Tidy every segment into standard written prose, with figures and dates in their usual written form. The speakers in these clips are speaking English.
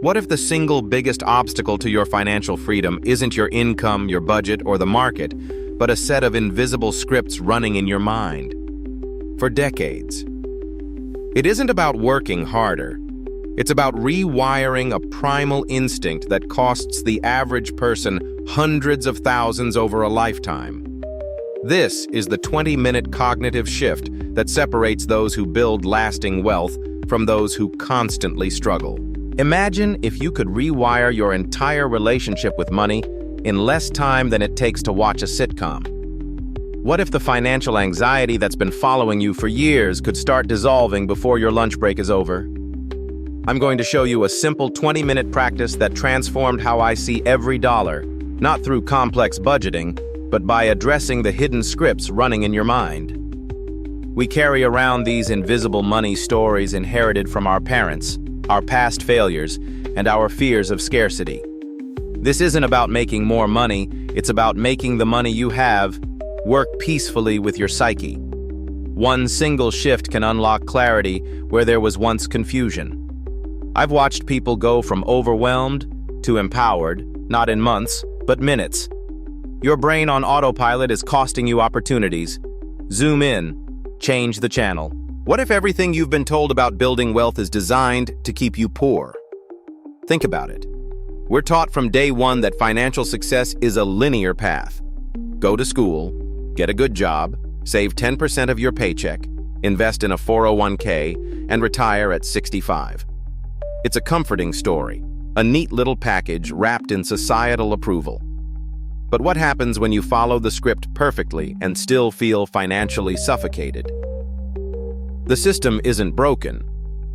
What if the single biggest obstacle to your financial freedom isn't your income, your budget, or the market, but a set of invisible scripts running in your mind? For decades. It isn't about working harder. It's about rewiring a primal instinct that costs the average person hundreds of thousands over a lifetime. This is the 20-minute cognitive shift that separates those who build lasting wealth from those who constantly struggle. Imagine if you could rewire your entire relationship with money in less time than it takes to watch a sitcom. What if the financial anxiety that's been following you for years could start dissolving before your lunch break is over? I'm going to show you a simple 20-minute practice that transformed how I see every dollar, not through complex budgeting, but by addressing the hidden scripts running in your mind. We carry around these invisible money stories inherited from our parents, our past failures, and our fears of scarcity. This isn't about making more money, it's about making the money you have work peacefully with your psyche. One single shift can unlock clarity where there was once confusion. I've watched people go from overwhelmed to empowered, not in months, but minutes. Your brain on autopilot is costing you opportunities. Zoom in, change the channel. What if everything you've been told about building wealth is designed to keep you poor? Think about it. We're taught from day one that financial success is a linear path. Go to school, get a good job, save 10% of your paycheck, invest in a 401k, and retire at 65. It's a comforting story, a neat little package wrapped in societal approval. But what happens when you follow the script perfectly and still feel financially suffocated? The system isn't broken.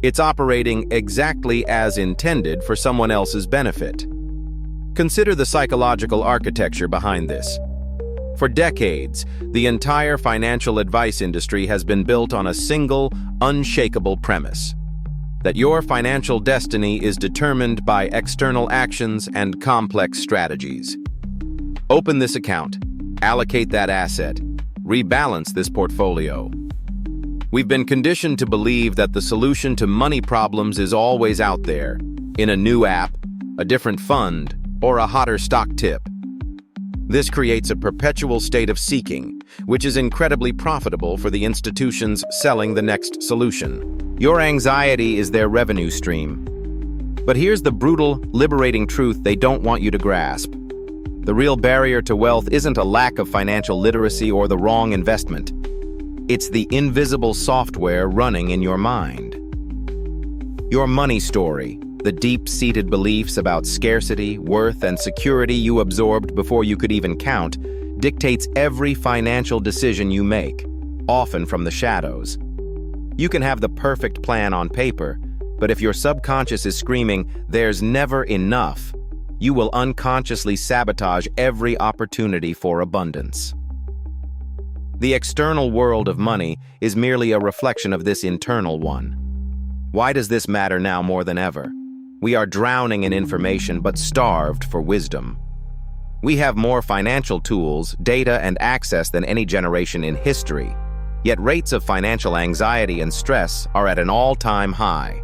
It's operating exactly as intended for someone else's benefit. Consider the psychological architecture behind this. For decades, the entire financial advice industry has been built on a single, unshakable premise: that your financial destiny is determined by external actions and complex strategies. Open this account, allocate that asset, rebalance this portfolio. We've been conditioned to believe that the solution to money problems is always out there, in a new app, a different fund, or a hotter stock tip. This creates a perpetual state of seeking, which is incredibly profitable for the institutions selling the next solution. Your anxiety is their revenue stream. But here's the brutal, liberating truth they don't want you to grasp. The real barrier to wealth isn't a lack of financial literacy or the wrong investment. It's the invisible software running in your mind. Your money story, the deep-seated beliefs about scarcity, worth, and security you absorbed before you could even count, dictates every financial decision you make, often from the shadows. You can have the perfect plan on paper, but if your subconscious is screaming, "There's never enough," you will unconsciously sabotage every opportunity for abundance. The external world of money is merely a reflection of this internal one. Why does this matter now more than ever? We are drowning in information but starved for wisdom. We have more financial tools, data, and access than any generation in history, yet rates of financial anxiety and stress are at an all-time high.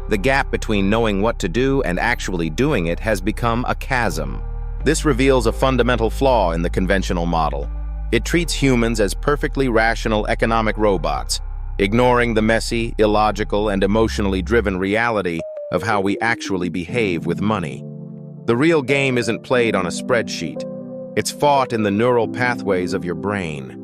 The gap between knowing what to do and actually doing it has become a chasm. This reveals a fundamental flaw in the conventional model. It treats humans as perfectly rational economic robots, ignoring the messy, illogical, and emotionally driven reality of how we actually behave with money. The real game isn't played on a spreadsheet. It's fought in the neural pathways of your brain.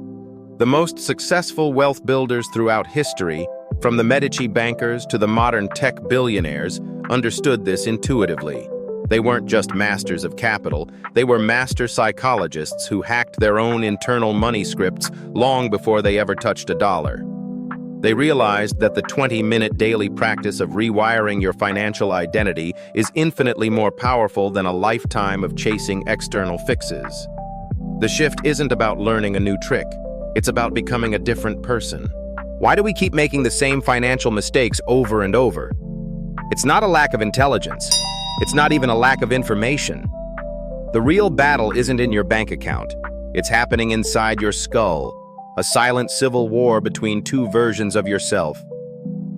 The most successful wealth builders throughout history, from the Medici bankers to the modern tech billionaires, understood this intuitively. They weren't just masters of capital, they were master psychologists who hacked their own internal money scripts long before they ever touched a dollar. They realized that the 20-minute daily practice of rewiring your financial identity is infinitely more powerful than a lifetime of chasing external fixes. The shift isn't about learning a new trick, it's about becoming a different person. Why do we keep making the same financial mistakes over and over? It's not a lack of intelligence. It's not even a lack of information. The real battle isn't in your bank account. It's happening inside your skull, a silent civil war between two versions of yourself.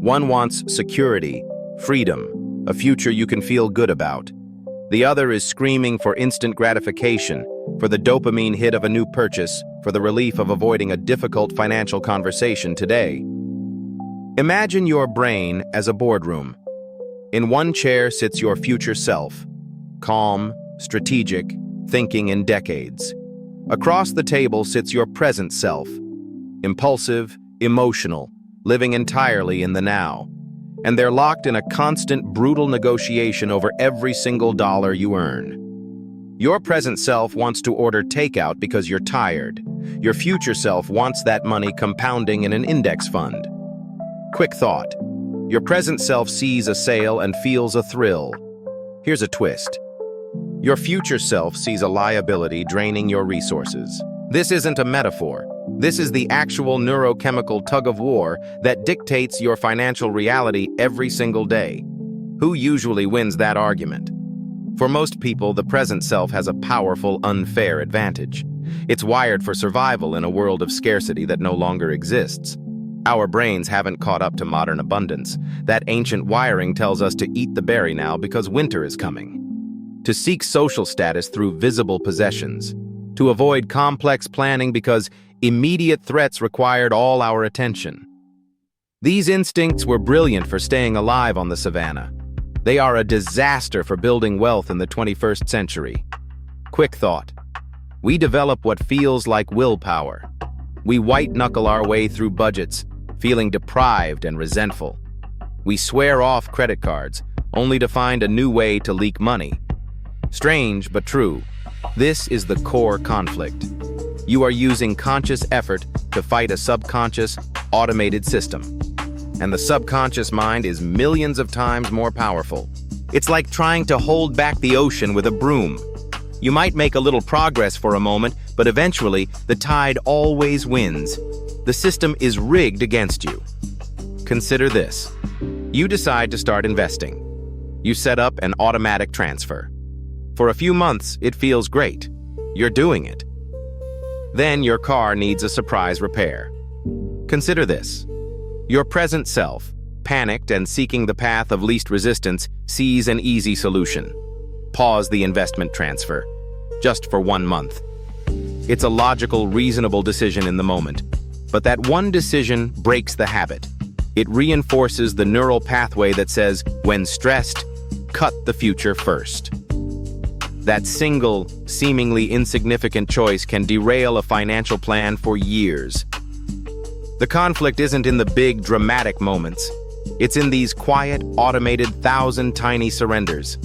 One wants security, freedom, a future you can feel good about. The other is screaming for instant gratification, for the dopamine hit of a new purchase, for the relief of avoiding a difficult financial conversation today. Imagine your brain as a boardroom. In one chair sits your future self, calm, strategic, thinking in decades. Across the table sits your present self, impulsive, emotional, living entirely in the now. And they're locked in a constant, brutal negotiation over every single dollar you earn. Your present self wants to order takeout because you're tired. Your future self wants that money compounding in an index fund. Quick thought. Your present self sees a sale and feels a thrill. Here's a twist. Your future self sees a liability draining your resources. This isn't a metaphor. This is the actual neurochemical tug-of-war that dictates your financial reality every single day. Who usually wins that argument? For most people, the present self has a powerful, unfair advantage. It's wired for survival in a world of scarcity that no longer exists. Our brains haven't caught up to modern abundance. That ancient wiring tells us to eat the berry now because winter is coming. To seek social status through visible possessions. To avoid complex planning because immediate threats required all our attention. These instincts were brilliant for staying alive on the savannah. They are a disaster for building wealth in the 21st century. Quick thought. We develop what feels like willpower. We white-knuckle our way through budgets, feeling deprived and resentful. We swear off credit cards, only to find a new way to leak money. Strange but true. This is the core conflict. You are using conscious effort to fight a subconscious, automated system. And the subconscious mind is millions of times more powerful. It's like trying to hold back the ocean with a broom. You might make a little progress for a moment, but eventually, the tide always wins. The system is rigged against you. Consider this. You decide to start investing. You set up an automatic transfer. For a few months, it feels great. You're doing it. Then your car needs a surprise repair. Consider this. Your present self, panicked and seeking the path of least resistance, sees an easy solution. Pause the investment transfer, just for 1 month. It's a logical, reasonable decision in the moment, but that one decision breaks the habit. It reinforces the neural pathway that says, when stressed, cut the future first. That single, seemingly insignificant choice can derail a financial plan for years. The conflict isn't in the big, dramatic moments. It's in these quiet, automated, 1,000 tiny surrenders.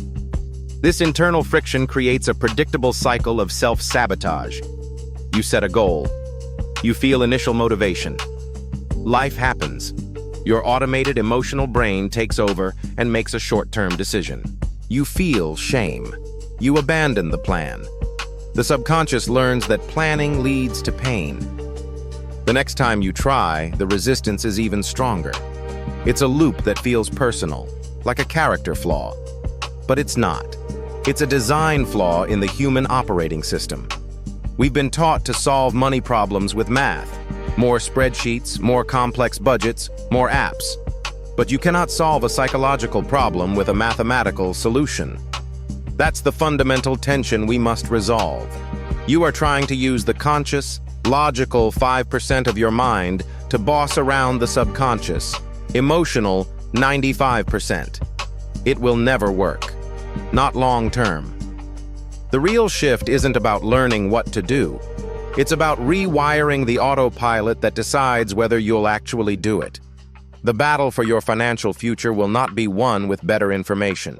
This internal friction creates a predictable cycle of self-sabotage. You set a goal. You feel initial motivation. Life happens. Your automated emotional brain takes over and makes a short-term decision. You feel shame. You abandon the plan. The subconscious learns that planning leads to pain. The next time you try, the resistance is even stronger. It's a loop that feels personal, like a character flaw. But it's not. It's a design flaw in the human operating system. We've been taught to solve money problems with math. More spreadsheets, more complex budgets, more apps. But you cannot solve a psychological problem with a mathematical solution. That's the fundamental tension we must resolve. You are trying to use the conscious, logical 5% of your mind to boss around the subconscious, emotional 95%. It will never work. Not long term. The real shift isn't about learning what to do. It's about rewiring the autopilot that decides whether you'll actually do it. The battle for your financial future will not be won with better information.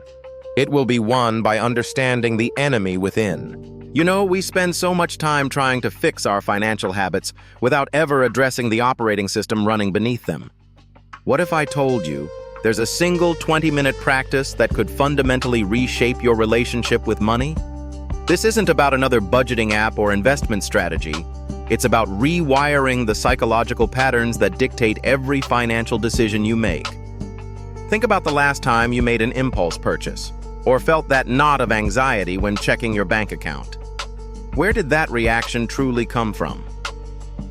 It will be won by understanding the enemy within. You know, we spend so much time trying to fix our financial habits without ever addressing the operating system running beneath them. What if I told you there's a single 20-minute practice that could fundamentally reshape your relationship with money? This isn't about another budgeting app or investment strategy. It's about rewiring the psychological patterns that dictate every financial decision you make. Think about the last time you made an impulse purchase, or felt that knot of anxiety when checking your bank account. Where did that reaction truly come from?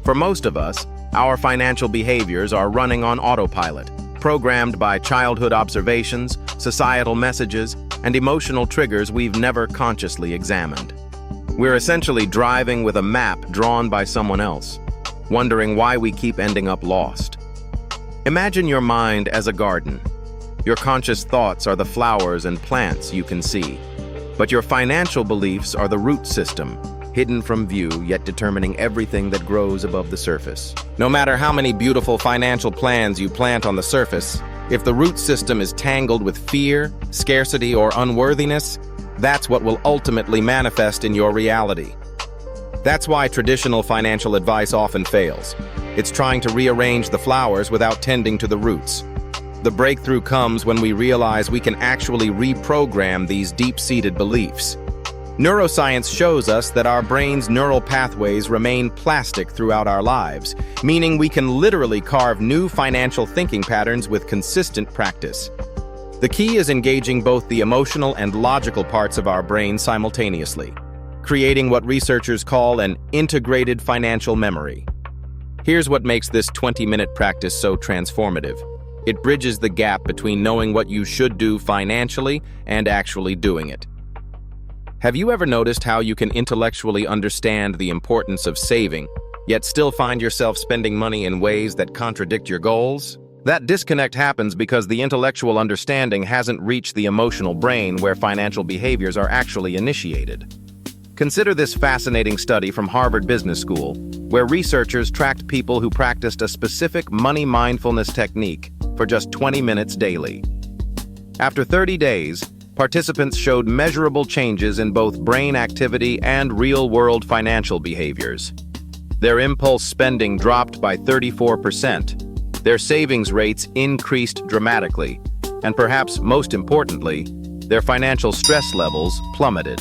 For most of us, our financial behaviors are running on autopilot, programmed by childhood observations, societal messages, and emotional triggers we've never consciously examined. We're essentially driving with a map drawn by someone else, wondering why we keep ending up lost. Imagine your mind as a garden. Your conscious thoughts are the flowers and plants you can see, but your financial beliefs are the root system, hidden from view yet determining everything that grows above the surface. No matter how many beautiful financial plans you plant on the surface, if the root system is tangled with fear, scarcity, or unworthiness, that's what will ultimately manifest in your reality. That's why traditional financial advice often fails. It's trying to rearrange the flowers without tending to the roots. The breakthrough comes when we realize we can actually reprogram these deep-seated beliefs. Neuroscience shows us that our brain's neural pathways remain plastic throughout our lives, meaning we can literally carve new financial thinking patterns with consistent practice. The key is engaging both the emotional and logical parts of our brain simultaneously, creating what researchers call an integrated financial memory. Here's what makes this 20-minute practice so transformative. It bridges the gap between knowing what you should do financially and actually doing it. Have you ever noticed how you can intellectually understand the importance of saving, yet still find yourself spending money in ways that contradict your goals? That disconnect happens because the intellectual understanding hasn't reached the emotional brain where financial behaviors are actually initiated. Consider this fascinating study from Harvard Business School, where researchers tracked people who practiced a specific money mindfulness technique for just 20 minutes daily. After 30 days, participants showed measurable changes in both brain activity and real-world financial behaviors. Their impulse spending dropped by 34%, their savings rates increased dramatically, and perhaps most importantly, their financial stress levels plummeted.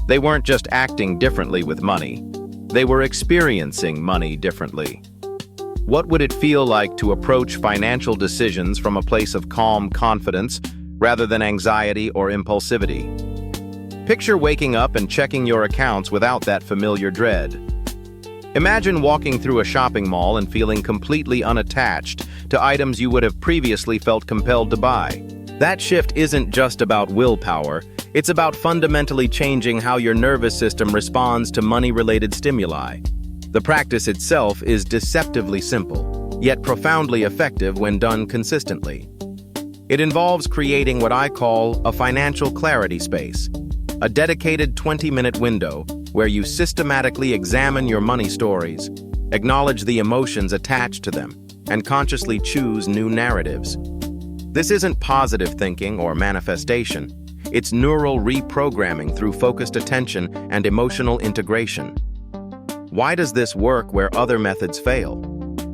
They weren't just acting differently with money, they were experiencing money differently. What would it feel like to approach financial decisions from a place of calm confidence rather than anxiety or impulsivity? Picture waking up and checking your accounts without that familiar dread. Imagine walking through a shopping mall and feeling completely unattached to items you would have previously felt compelled to buy. That shift isn't just about willpower, it's about fundamentally changing how your nervous system responds to money-related stimuli. The practice itself is deceptively simple, yet profoundly effective when done consistently. It involves creating what I call a financial clarity space, a dedicated 20-minute window where you systematically examine your money stories, acknowledge the emotions attached to them, and consciously choose new narratives. This isn't positive thinking or manifestation. It's neural reprogramming through focused attention and emotional integration. Why does this work where other methods fail?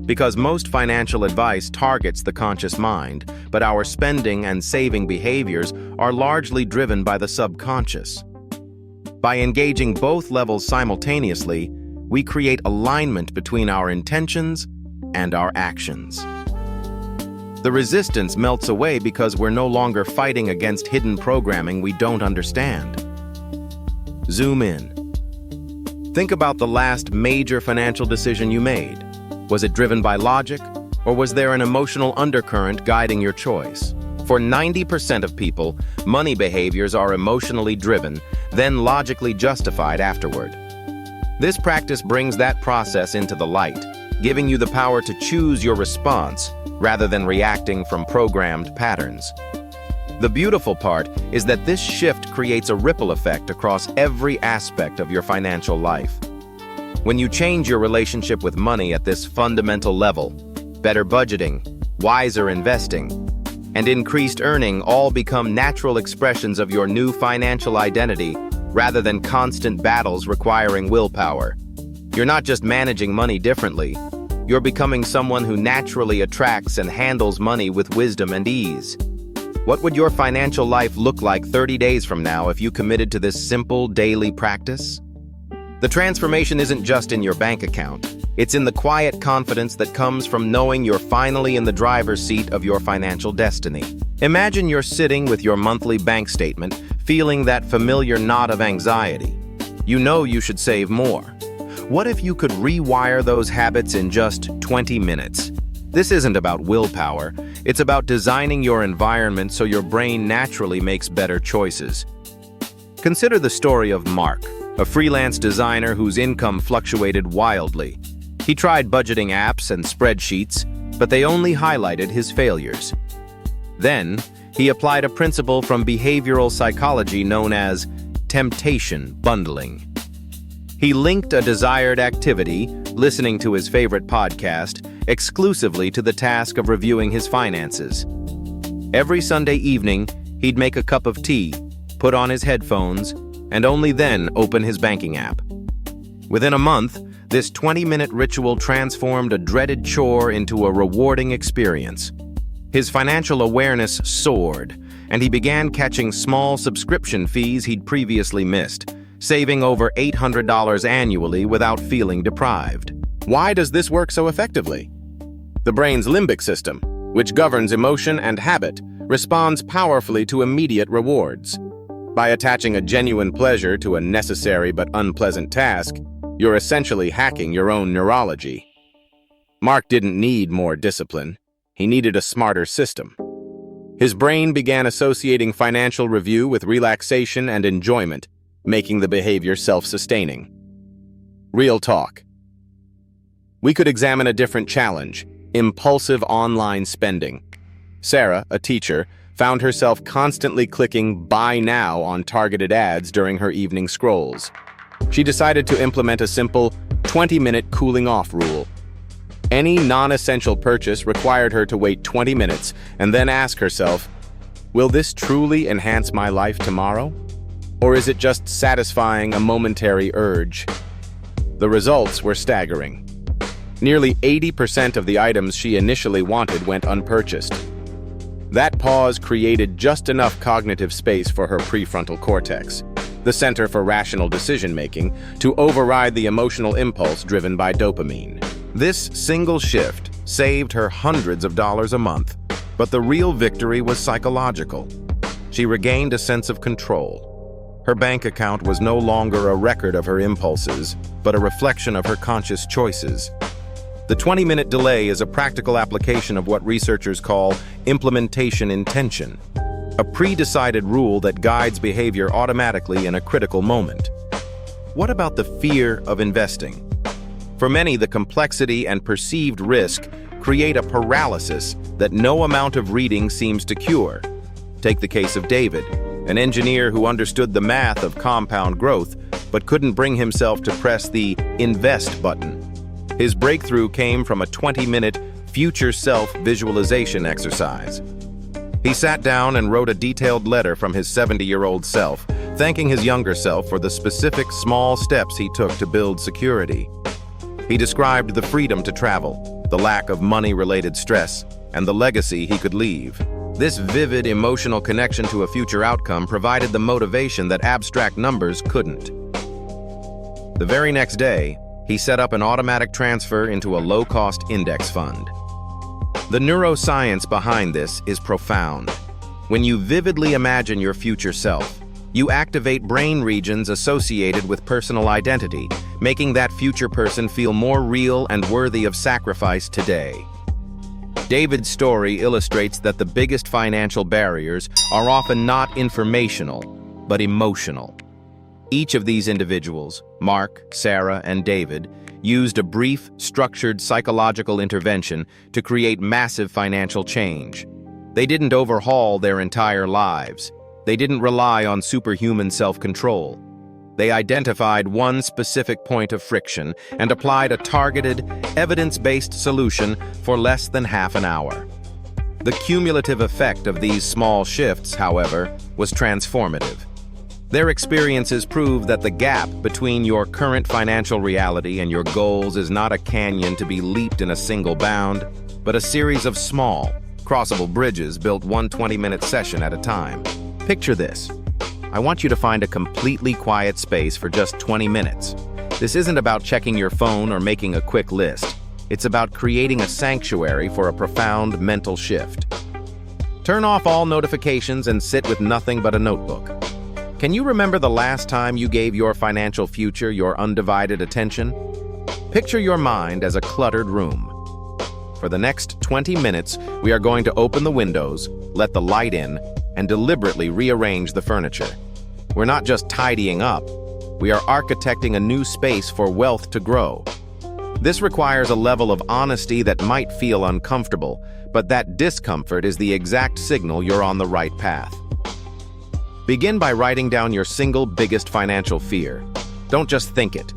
Because most financial advice targets the conscious mind, but our spending and saving behaviors are largely driven by the subconscious. By engaging both levels simultaneously, we create alignment between our intentions and our actions. The resistance melts away because we're no longer fighting against hidden programming we don't understand. Zoom in. Think about the last major financial decision you made. Was it driven by logic, or was there an emotional undercurrent guiding your choice? For 90% of people, money behaviors are emotionally driven, then logically justified afterward. This practice brings that process into the light, giving you the power to choose your response rather than reacting from programmed patterns. The beautiful part is that this shift creates a ripple effect across every aspect of your financial life. When you change your relationship with money at this fundamental level, better budgeting, wiser investing, and increased earning all become natural expressions of your new financial identity rather than constant battles requiring willpower. You're not just managing money differently, you're becoming someone who naturally attracts and handles money with wisdom and ease. What would your financial life look like 30 days from now if you committed to this simple daily practice? The transformation isn't just in your bank account. It's in the quiet confidence that comes from knowing you're finally in the driver's seat of your financial destiny. Imagine you're sitting with your monthly bank statement, feeling that familiar knot of anxiety. You know you should save more. What if you could rewire those habits in just 20 minutes? This isn't about willpower, It's about designing your environment so your brain naturally makes better choices. Consider the story of Mark, a freelance designer whose income fluctuated wildly. He tried budgeting apps and spreadsheets, but they only highlighted his failures. Then, he applied a principle from behavioral psychology known as temptation bundling. He linked a desired activity, listening to his favorite podcast, exclusively to the task of reviewing his finances. Every Sunday evening, he'd make a cup of tea, put on his headphones, and only then open his banking app. Within a month, this 20-minute ritual transformed a dreaded chore into a rewarding experience. His financial awareness soared, and he began catching small subscription fees he'd previously missed, saving over $800 annually without feeling deprived. Why does this work so effectively? The brain's limbic system, which governs emotion and habit, responds powerfully to immediate rewards. By attaching a genuine pleasure to a necessary but unpleasant task, you're essentially hacking your own neurology. Mark didn't need more discipline. He needed a smarter system. His brain began associating financial review with relaxation and enjoyment, making the behavior self-sustaining. Real talk. We could examine a different challenge: impulsive online spending. Sarah, a teacher, found herself constantly clicking "Buy Now" on targeted ads during her evening scrolls. She decided to implement a simple 20-minute cooling-off rule. Any non-essential purchase required her to wait 20 minutes and then ask herself, will this truly enhance my life tomorrow? Or is it just satisfying a momentary urge? The results were staggering. Nearly 80% of the items she initially wanted went unpurchased. That pause created just enough cognitive space for her prefrontal cortex, the center for rational decision-making, to override the emotional impulse driven by dopamine. This single shift saved her hundreds of dollars a month, but the real victory was psychological. She regained a sense of control. Her bank account was no longer a record of her impulses, but a reflection of her conscious choices. The 20-minute delay is a practical application of what researchers call implementation intention, a pre-decided rule that guides behavior automatically in a critical moment. What about the fear of investing? For many, the complexity and perceived risk create a paralysis that no amount of reading seems to cure. Take the case of David, an engineer who understood the math of compound growth, but couldn't bring himself to press the invest button. His breakthrough came from a 20-minute future self visualization exercise. He sat down and wrote a detailed letter from his 70-year-old self, thanking his younger self for the specific small steps he took to build security. He described the freedom to travel, the lack of money-related stress, and the legacy he could leave. This vivid emotional connection to a future outcome provided the motivation that abstract numbers couldn't. The very next day, he set up an automatic transfer into a low-cost index fund. The neuroscience behind this is profound. When you vividly imagine your future self, you activate brain regions associated with personal identity, making that future person feel more real and worthy of sacrifice today. David's story illustrates that the biggest financial barriers are often not informational, but emotional. Each of these individuals, Mark, Sarah, and David, used a brief, structured psychological intervention to create massive financial change. They didn't overhaul their entire lives. They didn't rely on superhuman self-control. They identified one specific point of friction and applied a targeted, evidence-based solution for less than half an hour. The cumulative effect of these small shifts, however, was transformative. Their experiences prove that the gap between your current financial reality and your goals is not a canyon to be leaped in a single bound, but a series of small, crossable bridges built one 20-minute session at a time. Picture this. I want you to find a completely quiet space for just 20 minutes. This isn't about checking your phone or making a quick list. It's about creating a sanctuary for a profound mental shift. Turn off all notifications and sit with nothing but a notebook. Can you remember the last time you gave your financial future your undivided attention? Picture your mind as a cluttered room. For the next 20 minutes, we are going to open the windows, let the light in, and deliberately rearrange the furniture. We're not just tidying up, we are architecting a new space for wealth to grow. This requires a level of honesty that might feel uncomfortable, but that discomfort is the exact signal you're on the right path. Begin by writing down your single biggest financial fear. Don't just think it.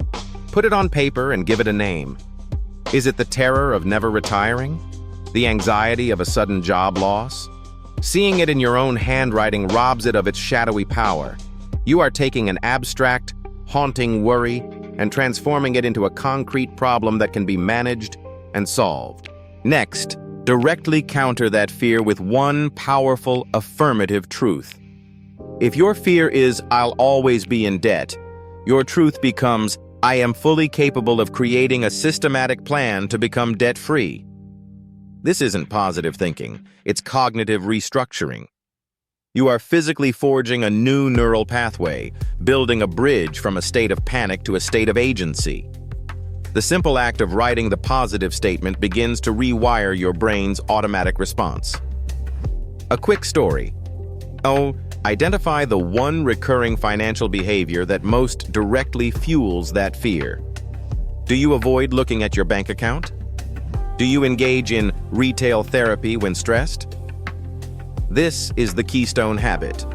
Put it on paper and give it a name. Is it the terror of never retiring? The anxiety of a sudden job loss? Seeing it in your own handwriting robs it of its shadowy power. You are taking an abstract, haunting worry and transforming it into a concrete problem that can be managed and solved. Next, directly counter that fear with one powerful affirmative truth. If your fear is, "I'll always be in debt," your truth becomes, "I am fully capable of creating a systematic plan to become debt-free." This isn't positive thinking, it's cognitive restructuring. You are physically forging a new neural pathway, building a bridge from a state of panic to a state of agency. The simple act of writing the positive statement begins to rewire your brain's automatic response. A quick story. Identify the one recurring financial behavior that most directly fuels that fear. Do you avoid looking at your bank account? Do you engage in retail therapy when stressed? This is the keystone habit.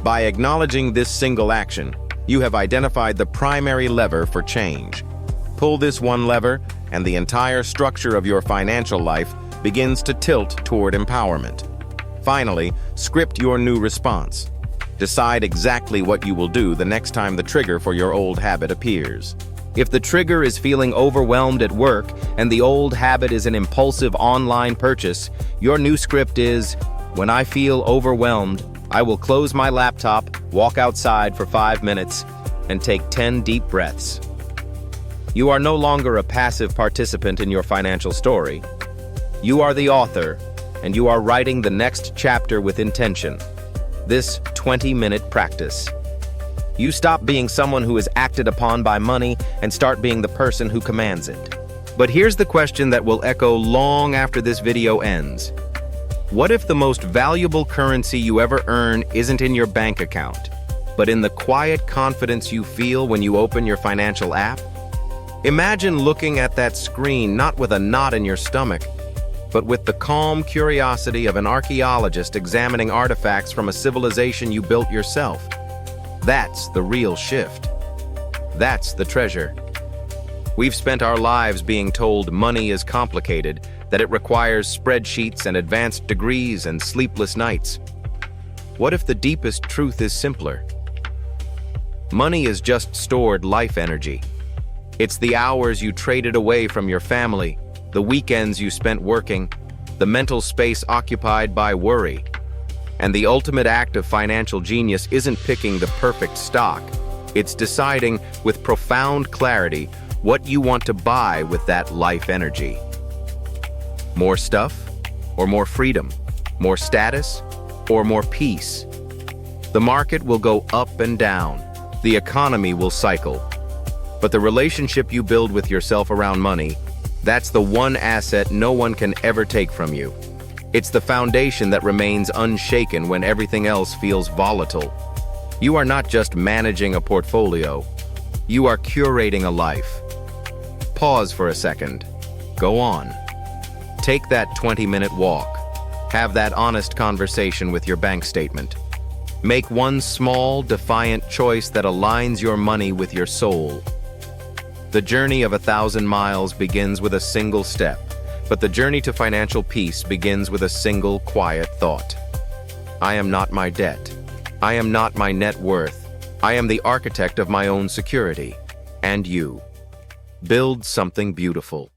By acknowledging this single action, you have identified the primary lever for change. Pull this one lever, and the entire structure of your financial life begins to tilt toward empowerment. Finally, script your new response. Decide exactly what you will do the next time the trigger for your old habit appears. If the trigger is feeling overwhelmed at work and the old habit is an impulsive online purchase, your new script is, "When I feel overwhelmed, I will close my laptop, walk outside for 5 minutes, and take 10 deep breaths." You are no longer a passive participant in your financial story. You are the author, and you are writing the next chapter with intention. This 20-minute practice. You stop being someone who is acted upon by money and start being the person who commands it. But here's the question that will echo long after this video ends. What if the most valuable currency you ever earn isn't in your bank account, but in the quiet confidence you feel when you open your financial app? Imagine looking at that screen not with a knot in your stomach, but with the calm curiosity of an archaeologist examining artifacts from a civilization you built yourself. That's the real shift. That's the treasure. We've spent our lives being told money is complicated, that it requires spreadsheets and advanced degrees and sleepless nights. What if the deepest truth is simpler? Money is just stored life energy. It's the hours you traded away from your family, the weekends you spent working, the mental space occupied by worry. And the ultimate act of financial genius isn't picking the perfect stock. It's deciding with profound clarity what you want to buy with that life energy. More stuff or more freedom? More status or more peace? The market will go up and down. The economy will cycle. But the relationship you build with yourself around money, that's the one asset no one can ever take from you. It's the foundation that remains unshaken when everything else feels volatile. You are not just managing a portfolio. You are curating a life. Pause for a second. Go on. Take that 20-minute walk. Have that honest conversation with your bank statement. Make one small, defiant choice that aligns your money with your soul. The journey of 1,000 miles begins with a single step, but the journey to financial peace begins with a single quiet thought. I am not my debt. I am not my net worth. I am the architect of my own security. And you. Build something beautiful.